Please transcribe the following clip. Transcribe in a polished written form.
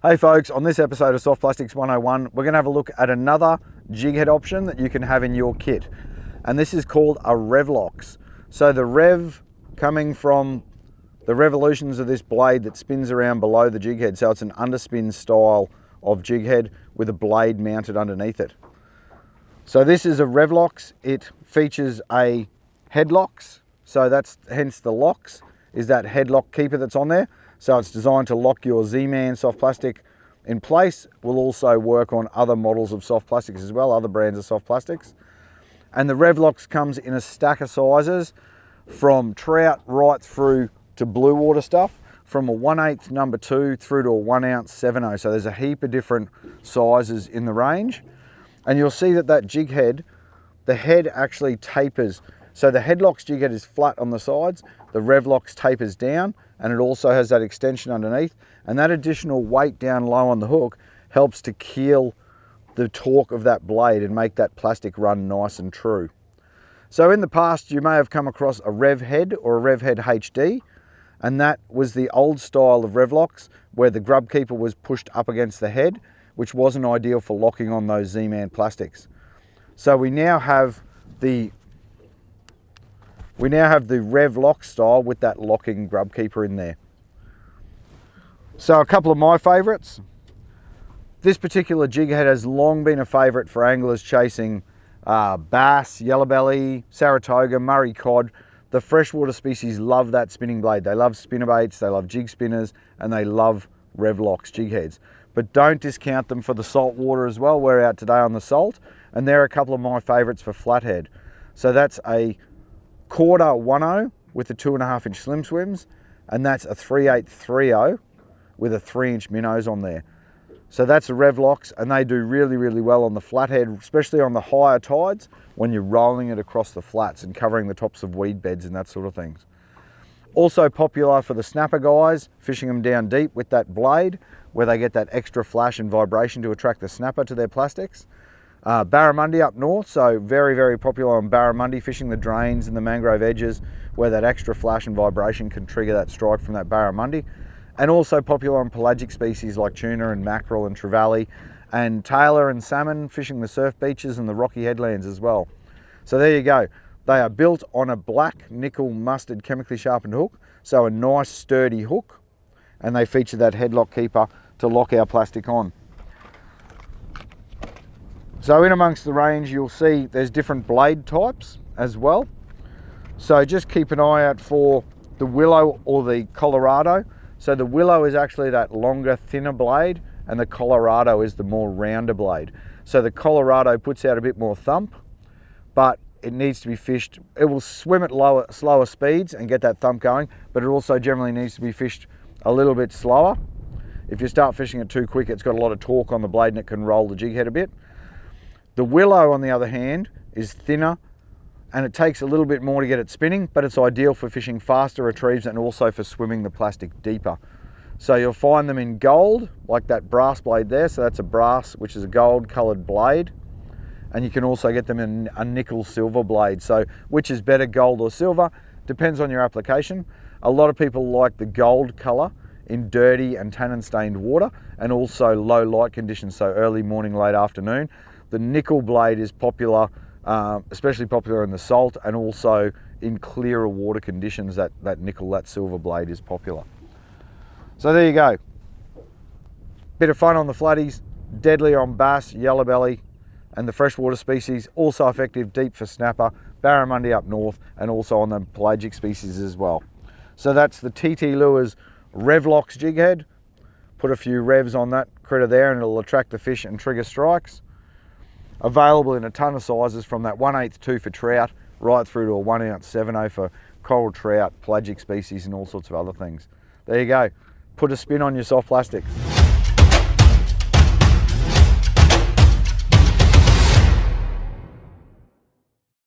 Hey folks, on this episode of Soft Plastics 101, we're going to have a look at another jig head option that you can have in your kit. And this is called a RevlockZ. So the rev coming from the revolutions of this blade that spins around below the jig head. So it's an underspin style of jig head with a blade mounted underneath it. So this is a RevlockZ. It features a headlocks. So that's hence the locks is that headlock keeper that's on there. So it's designed to lock your Z-Man soft plastic in place. Will also work on other models of soft plastics as well, other brands of soft plastics. And the RevlockZ comes in a stack of sizes from trout right through to blue water stuff, from a 1/8 number 2 through to a 1 ounce 7/0. So there's a heap of different sizes in the range. And you'll see that jig head, the head actually tapers. So the headlocks jig head is flat on the sides, the RevlockZ tapers down, and it also has that extension underneath, and that additional weight down low on the hook helps to keel the torque of that blade and make that plastic run nice and true. So in the past you may have come across a Rev Head or a Rev Head HD, and that was the old style of RevlockZ where the grub keeper was pushed up against the head, which wasn't ideal for locking on those Z-Man plastics. So we now have the RevlockZ style with that locking grub keeper in there. So a couple of my favorites. This particular jig head has long been a favorite for anglers chasing bass, yellowbelly, Saratoga, Murray cod. The freshwater species love that spinning blade. They love spinnerbaits, they love jig spinners, and they love RevlockZ jig heads. But don't discount them for the salt water as well. We're out today on the salt, and they're a couple of my favorites for flathead. So that's a quarter 1/0 with the 2.5 inch slim swims, and that's a 3/8 3/0 with a 3 inch minnows on there. So that's a RevlockZ, and they do really, really well on the flathead, especially on the higher tides when you're rolling it across the flats and covering the tops of weed beds and that sort of things. Also popular for the snapper guys, fishing them down deep with that blade where they get that extra flash and vibration to attract the snapper to their plastics. Barramundi up north, so very, very popular on Barramundi, fishing the drains and the mangrove edges where that extra flash and vibration can trigger that strike from that Barramundi. And also popular on pelagic species like tuna and mackerel and trevally, and tailor and salmon, fishing the surf beaches and the rocky headlands as well. So there you go. They are built on a black nickel mustard chemically sharpened hook, so a nice sturdy hook, and they feature that headlock keeper to lock our plastic on. So in amongst the range you'll see there's different blade types as well. So just keep an eye out for the Willow or the Colorado. So the Willow is actually that longer, thinner blade, and the Colorado is the more rounder blade. So the Colorado puts out a bit more thump, but it needs to be fished. It will swim at slower speeds and get that thump going, but it also generally needs to be fished a little bit slower. If you start fishing it too quick, it's got a lot of torque on the blade and it can roll the jig head a bit. The Willow, on the other hand, is thinner and it takes a little bit more to get it spinning, but it's ideal for fishing faster retrieves and also for swimming the plastic deeper. So you'll find them in gold, like that brass blade there. So that's a brass, which is a gold colored blade. And you can also get them in a nickel silver blade. So which is better, gold or silver? Depends on your application. A lot of people like the gold color in dirty and tannin stained water, and also low light conditions, so early morning, late afternoon. The nickel blade is popular, especially popular in the salt, and also in clearer water conditions, that nickel, that silver blade is popular. So there you go. Bit of fun on the flatties, deadly on bass, yellowbelly, and the freshwater species, also effective deep for snapper, barramundi up north, and also on the pelagic species as well. So that's the TT Lures RevlockZ jig head. Put a few revs on that critter there and it'll attract the fish and trigger strikes. Available in a ton of sizes, from that 1/8 2 for trout right through to a 1 ounce 7/0 for coral trout, pelagic species, and all sorts of other things. There you go. Put a spin on your soft plastics.